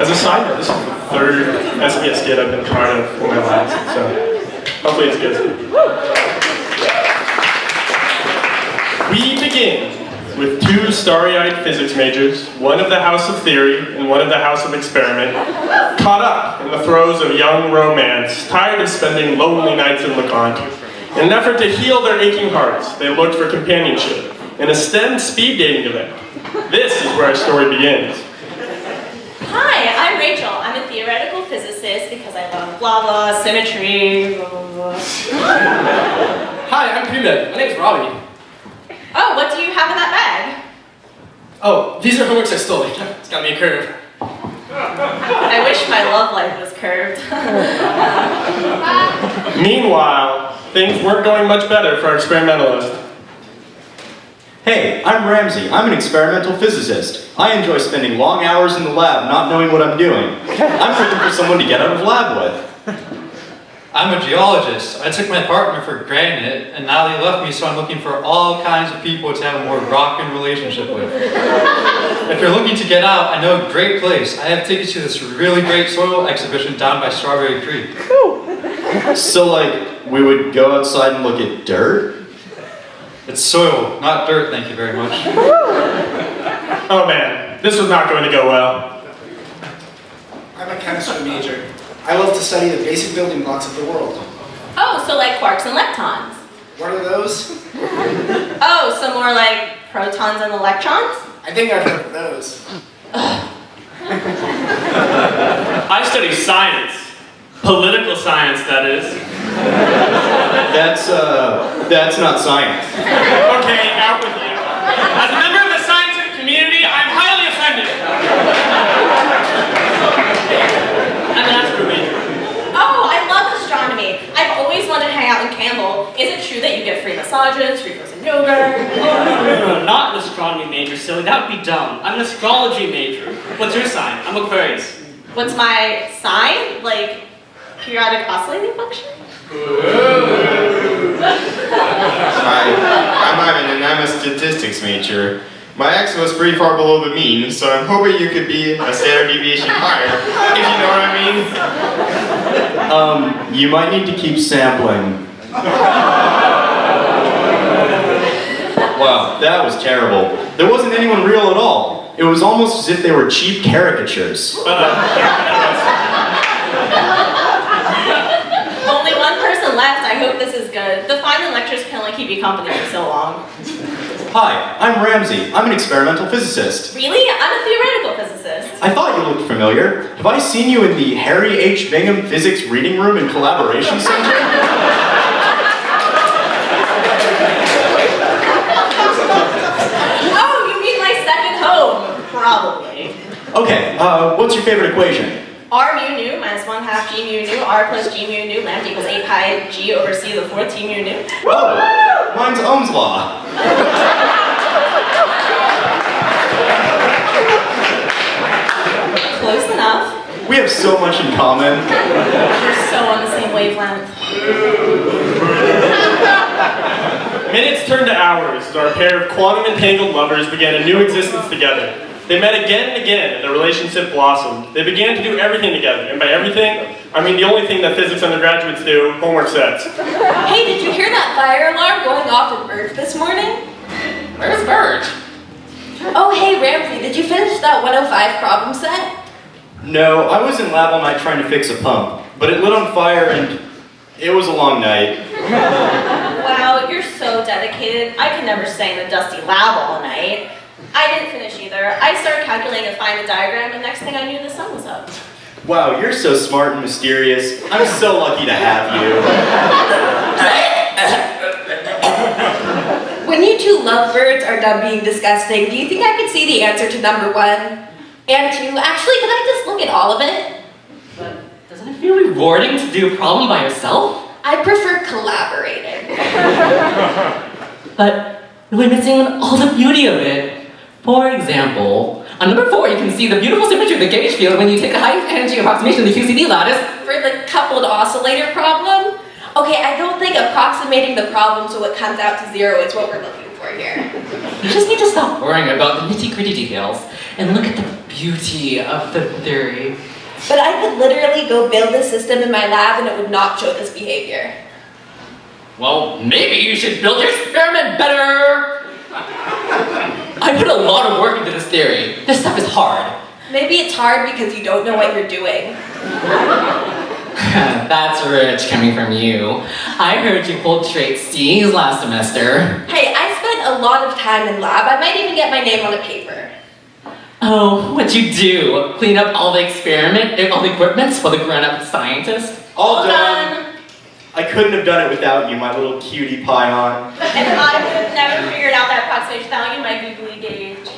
As a side note, this is the third SPS Skit I've been part of for my labs, so hopefully it's good. We begin with two starry-eyed physics majors, one of the House of Theory and one of the House of Experiment, caught up in the throes of young romance, tired of spending lonely nights in LeConte. In an effort to heal their aching hearts, they looked for companionship in a STEM speed dating event. This is where our story begins. Hi, I'm Rachel. I'm a theoretical physicist because I love blah blah, symmetry, blah blah blah. Hi, I'm pre-med. My name's Robbie. Oh, what do you have in that bag? Oh, these are homeworks I stole. It's got me a curve. I wish my love life was curved. Meanwhile, things weren't going much better for our experimentalist. Hey, I'm Ramsey. I'm an experimental physicist. I enjoy spending long hours in the lab not knowing what I'm doing. I'm looking for someone to get out of lab with. I'm a geologist. I took my partner for granted, and now they left me, so I'm looking for all kinds of people to have a more rockin' relationship with. If you're looking to get out, I know a great place. I have tickets to this really great soil exhibition down by Strawberry Creek. So, like, we would go outside and look at dirt? It's soil, not dirt, thank you very much. Oh man, this was not going to go well. I'm a chemistry major. I love to study the basic building blocks of the world. Oh, so like quarks and leptons. What are those? Oh, so more like protons and electrons? I think I've heard of those. I study science. Political science, that is. That's not science. Okay, out with you. As a member of the scientific community, I'm highly offended. I'm an astro major. Oh, I love astronomy. I've always wanted to hang out in Campbell. Is it true that you get free massages, free frozen yogurt? No, not an astronomy major, silly. That would be dumb. I'm an astrology major. What's your sign? I'm Aquarius. What's my sign? Like periodic oscillating function? Hi, I'm Ivan and I'm a statistics major. My X was pretty far below the mean, so I'm hoping you could be a standard deviation higher, if you know what I mean. You might need to keep sampling. Wow, that was terrible. There wasn't anyone real at all. It was almost as if they were cheap caricatures. Only one person left. I hope this is good. The final lectures can only keep you company for so long. Hi, I'm Ramsey. I'm an experimental physicist. Really? I'm a theoretical physicist. I thought you looked familiar. Have I seen you in the Harry H. Bingham Physics Reading Room and Collaboration Center? Oh, you mean my second home? Probably. Okay, what's your favorite equation? R mu nu minus 1/2 G mu nu, R plus G mu nu, lambda equals 8 pi G over C to the 4th T mu nu. Oh, mine's Ohm's law. Close enough. We have so much in common. We're so on the same wavelength. Minutes turned to hours as our pair of quantum-entangled lovers began a new existence together. They met again and again, and their relationship blossomed. They began to do everything together, and by everything, I mean the only thing that physics undergraduates do, homework sets. Hey, did you hear that fire alarm going off at Bert this morning? Where's Bert? Oh, hey, Ramsey, did you finish that 105 problem set? No, I was in lab all night trying to fix a pump, but it lit on fire and it was a long night. Wow, you're so dedicated. I could never stay in the dusty lab all night. I didn't finish either. I started calculating and finding the diagram, and next thing I knew, the sun was up. Wow, you're so smart and mysterious. I'm so lucky to have you. When you two lovebirds are done being disgusting, do you think I could see the answer to number 1? And 2, actually, can I just look at all of it? But doesn't it feel rewarding to do a problem by yourself? I prefer collaborating. But we're missing all the beauty of it. For example, on number 4, you can see the beautiful symmetry of the gauge field when you take a high energy approximation of the QCD lattice. For the coupled oscillator problem? Okay, I don't think approximating the problem so it comes out to 0 is what we're looking for. for here. You just need to stop worrying about the nitty-gritty details and look at the beauty of the theory. But I could literally go build this system in my lab and it would not show this behavior. Well, maybe you should build your experiment better! I put a lot of work into this theory. This stuff is hard. Maybe it's hard because you don't know what you're doing. That's rich coming from you. I heard you pulled straight C's last semester. Hey, I spent a lot of time in lab. I might even get my name on a paper. Oh, what'd you do? Clean up all the equipments for the grown-up scientist? All done. I couldn't have done it without you, my little cutie pion. And I would have never figured out that approximation without you, my googly gauge.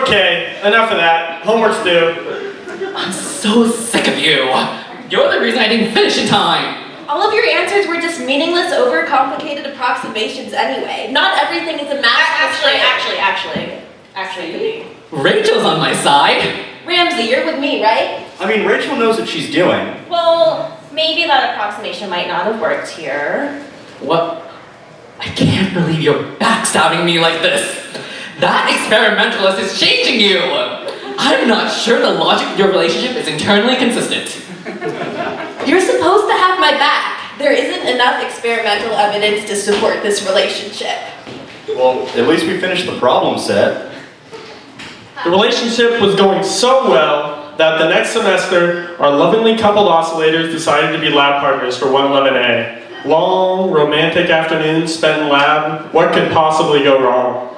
Okay, enough of that. Homework's due. I'm so sick of you. You're the reason I didn't finish in time. All of your answers were just meaningless, overcomplicated approximations anyway. Not everything is a math. Actually. Rachel's on my side. Ramsey, you're with me, right? I mean, Rachel knows what she's doing. Well, maybe that approximation might not have worked here. What? I can't believe you're backstabbing me like this. That experimentalist is changing you. I'm not sure the logic of your relationship is internally consistent. You're supposed to have my back. There isn't enough experimental evidence to support this relationship. Well, at least we finished the problem set. The relationship was going so well that the next semester, our lovingly coupled oscillators decided to be lab partners for 111A. Long, romantic afternoons spent in lab. What could possibly go wrong?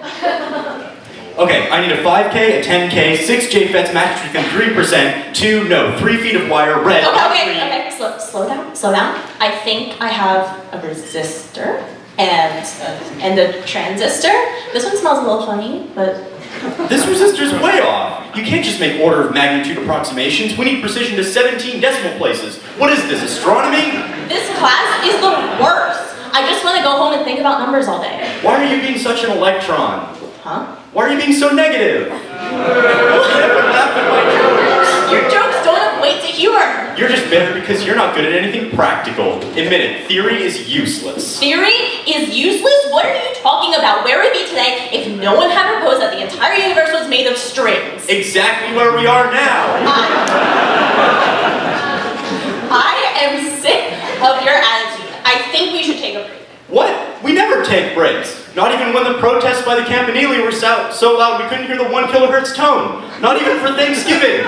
Okay, I need a 5K, a 10K, 6 JFETs matched within 3%, 3 feet of wire, red, Okay, slow down. I think I have a resistor and a transistor. This one smells a little funny, but... This resistor's way off. You can't just make order of magnitude approximations. We need precision to 17 decimal places. What is this, astronomy? This class is the worst. I just want to go home and think about numbers all day. Why are you being such an electron? Huh? Why are you being so negative? Your jokes don't equate to humor. You're just bitter because you're not good at anything practical. Admit it, theory is useless. Theory is useless? What are you talking about? Where would we be today if no one had proposed that the entire universe was made of strings? Exactly where we are now. I am sick of your attitude. I think we should take a break. What? We never take breaks. Not even when the protests by the Campanile were so loud we couldn't hear the 1 kilohertz tone. Not even for Thanksgiving.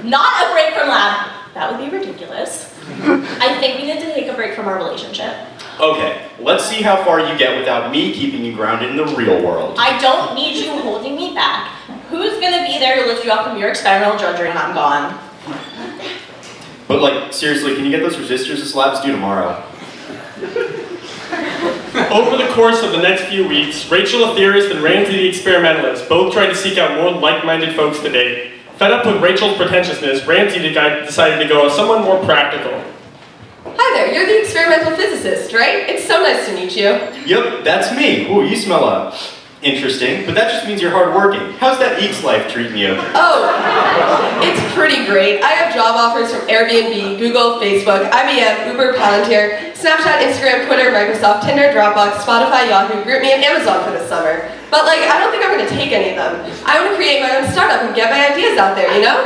Not a break from lab. That would be ridiculous. I think we need to take a break from our relationship. Okay, let's see how far you get without me keeping you grounded in the real world. I don't need you holding me back. Who's gonna be there to lift you up from your experimental drudgery when I'm gone? But like, seriously, can you get those resistors this lab's due tomorrow? Over the course of the next few weeks, Rachel the theorist and Ramsey the experimentalist both tried to seek out more like-minded folks to date. Fed up with Rachel's pretentiousness, Ramsey decided to go with someone more practical. Hi there, you're the experimental physicist, right? It's so nice to meet you. Yep, that's me. Ooh, you smell interesting, but that just means you're hardworking. How's that Eeks life treating you? Oh, it's pretty great. I have job offers from Airbnb, Google, Facebook, IBM, Uber, Palantir, Snapchat, Instagram, Twitter, Microsoft, Tinder, Dropbox, Spotify, Yahoo, GroupMe, and Amazon for this summer. But like, I don't think I'm gonna take any of them. I wanna create my own startup and get my ideas out there, you know?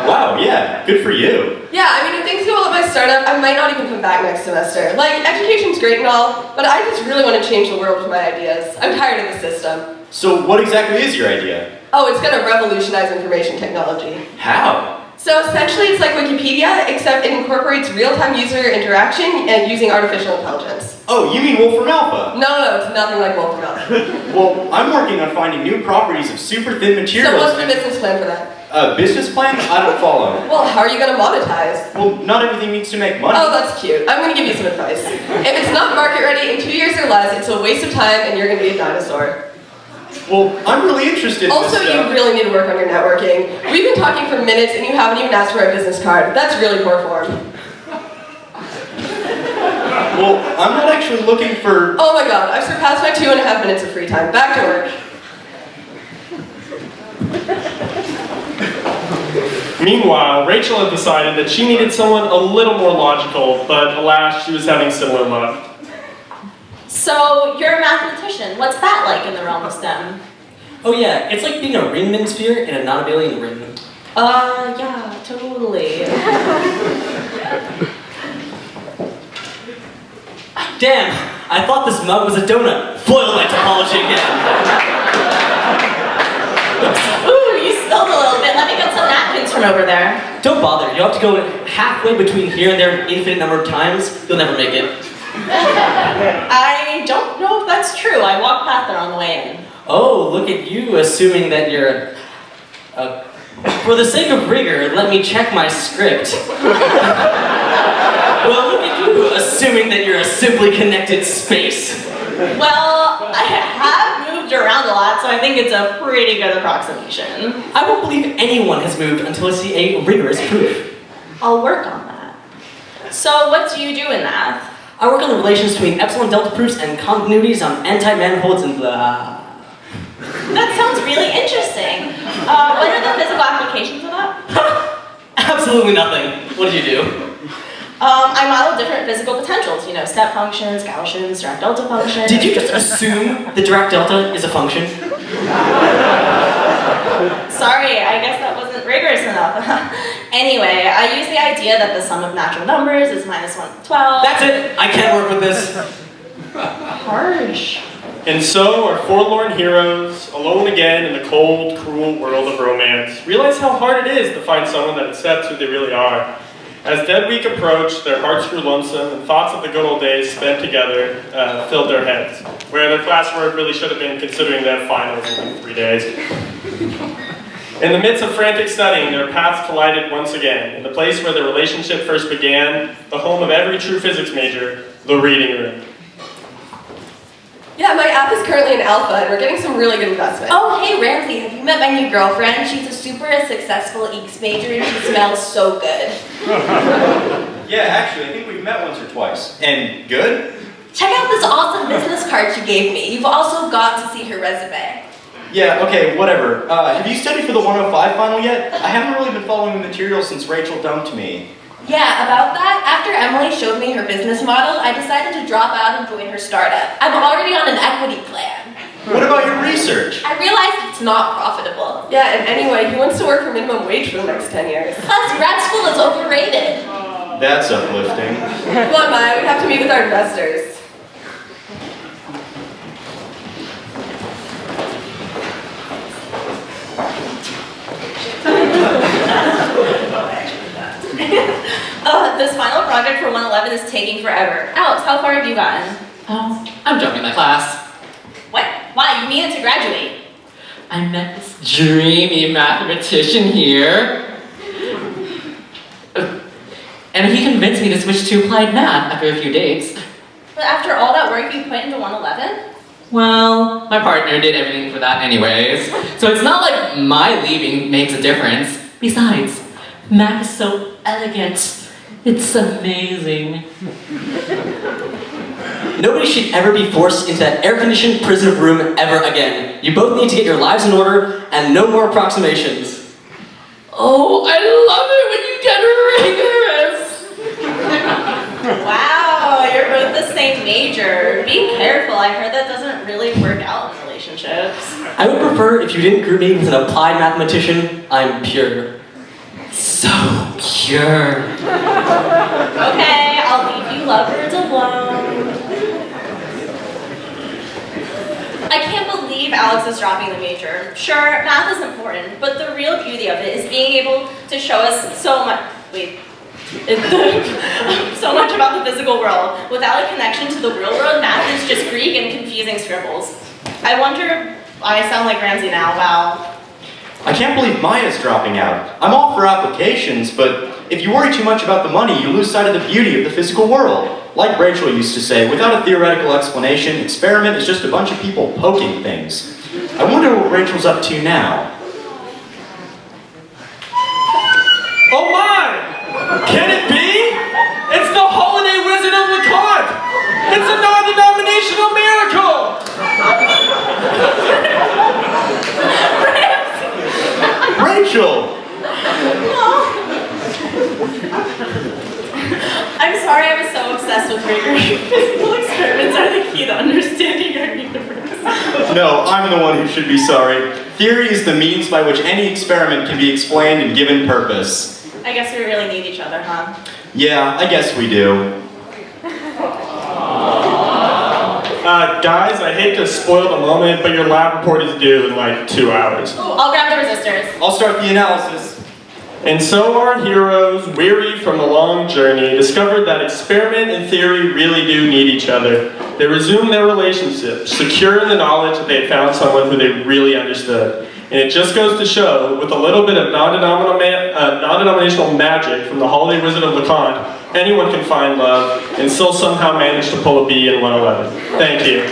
Wow, yeah, good for you. Yeah, I mean, if things go well at my startup, I might not even come back next semester. Like, education's great and all, but I just really want to change the world with my ideas. I'm tired of the system. So what exactly is your idea? Oh, it's gonna revolutionize information technology. How? So essentially, it's like Wikipedia, except it incorporates real-time user interaction and using artificial intelligence. Oh, you mean Wolfram Alpha? No, it's nothing like Wolfram Alpha. Well, I'm working on finding new properties of super thin materials. So what's the business plan for that? Business plan? I don't follow. Well, how are you gonna monetize? Well, not everything needs to make money. Oh, that's cute. I'm gonna give you some advice. If it's not market ready in 2 years or less, it's a waste of time and you're gonna be a dinosaur. Well, I'm really interested in Also, this stuff. you really need to work on your networking. We've been talking for minutes and you haven't even asked for a business card. That's really poor form. Well, I'm not actually looking for... Oh my god, I've surpassed my 2.5 minutes of free time. Back to work. Meanwhile, Rachel had decided that she needed someone a little more logical, but alas, she was having similar luck. So, you're a mathematician. What's that like in the realm of STEM? Oh yeah, it's like being a Riemann sphere in a non-abelian ring. Yeah, totally. Damn, I thought this mug was a donut. Foiled my topology again. Ooh, you spilled a little bit. Let me get some napkins from over there. Don't bother, you'll have to go halfway between here and there an infinite number of times. You'll never make it. I don't know if that's true. I walked past there on the way in. Oh, look at you, assuming that you're for the sake of rigor, let me check my script. Well, look at you, assuming that you're a simply connected space. Well, I have moved around a lot, so I think it's a pretty good approximation. I won't believe anyone has moved until I see a rigorous proof. I'll work on that. So, what do you do in math? I work on the relations between epsilon delta proofs and continuities on n-type manifolds and blah. That sounds really interesting. What are the physical applications of that? Absolutely nothing. What do you do? I model different physical potentials, you know, step functions, Gaussians, Dirac delta functions. Did you just assume the Dirac delta is a function? Sorry, I guess that wasn't rigorous enough. Anyway, I use the idea that the sum of natural numbers is minus 1 to 12. That's it. I can't work with this. Harsh. And so our forlorn heroes, alone again in the cold, cruel world of romance, realize how hard it is to find someone that accepts who they really are. As Dead Week approached, their hearts grew lonesome, and thoughts of the good old days spent together filled their heads, where their classwork really should have been, considering they have finals in 3 days. In the midst of frantic studying, their paths collided once again, in the place where their relationship first began, the home of every true physics major, the reading room. Yeah, my app is currently in alpha, and we're getting some really good investment. Oh, hey Ramsey, have you met my new girlfriend? She's a super successful EECS major and she smells so good. Yeah, actually, I think we've met once or twice. And good? Check out this awesome business card she gave me. You've also got to see her resume. Yeah, okay, whatever. Have you studied for the 105 final yet? I haven't really been following the material since Rachel dumped me. Yeah, about that, after Emily showed me her business model, I decided to drop out and join her startup. I'm already on an equity plan. What about your research? I realized it's not profitable. Yeah, and anyway, he wants to work for minimum wage for the next 10 years. Plus, grad school is overrated. That's uplifting. Come on, Maya, we have to meet with our investors. This final project for 111 is taking forever. Alex, how far have you gotten? Oh, I'm jumping that class. What? Why? You needed to graduate. I met this dreamy mathematician here. And he convinced me to switch to applied math after a few dates. But after all that work you put into 111? Well, my partner did everything for that anyways. So it's not like my leaving makes a difference. Besides, math is so elegant. It's amazing. Nobody should ever be forced into that air-conditioned prison room ever again. You both need to get your lives in order and no more approximations. Oh, I love it when you get rigorous! Wow, you're both the same major. Be careful, I heard that doesn't really work out in relationships. I would prefer if you didn't group me with an applied mathematician. I'm pure. So pure. Okay, I'll leave you lovers alone. I can't believe Alex is dropping the major. Sure, math is important, but the real beauty of it is being able to show us so much. So much about the physical world. Without a connection to the real world, math is just Greek and confusing scribbles. I wonder. I sound like Ramsey now. Wow. I can't believe Maya's dropping out. I'm all for applications, but if you worry too much about the money, you lose sight of the beauty of the physical world. Like Rachel used to say, without a theoretical explanation, experiment is just a bunch of people poking things. I wonder what Rachel's up to now. Oh my! Can it be? It's the Holiday Wizard of LeConte! It's a non-denominational miracle! Rachel! I'm sorry I was so obsessed with rigor. Physical experiments are the key to understanding. No, I'm the one who should be sorry. Theory is the means by which any experiment can be explained and given purpose. I guess we really need each other, huh? Yeah, I guess we do. Guys, I hate to spoil the moment, but your lab report is due in like 2 hours. I'll grab the resistors. I'll start the analysis. And so our heroes, weary from the long journey, discovered that experiment and theory really do need each other. They resumed their relationship, secure in the knowledge that they had found someone who they really understood. And it just goes to show, with a little bit of non-denominational magic from the Holy Wizard of LeConte, anyone can find love and still somehow manage to pull a B in 111. Thank you.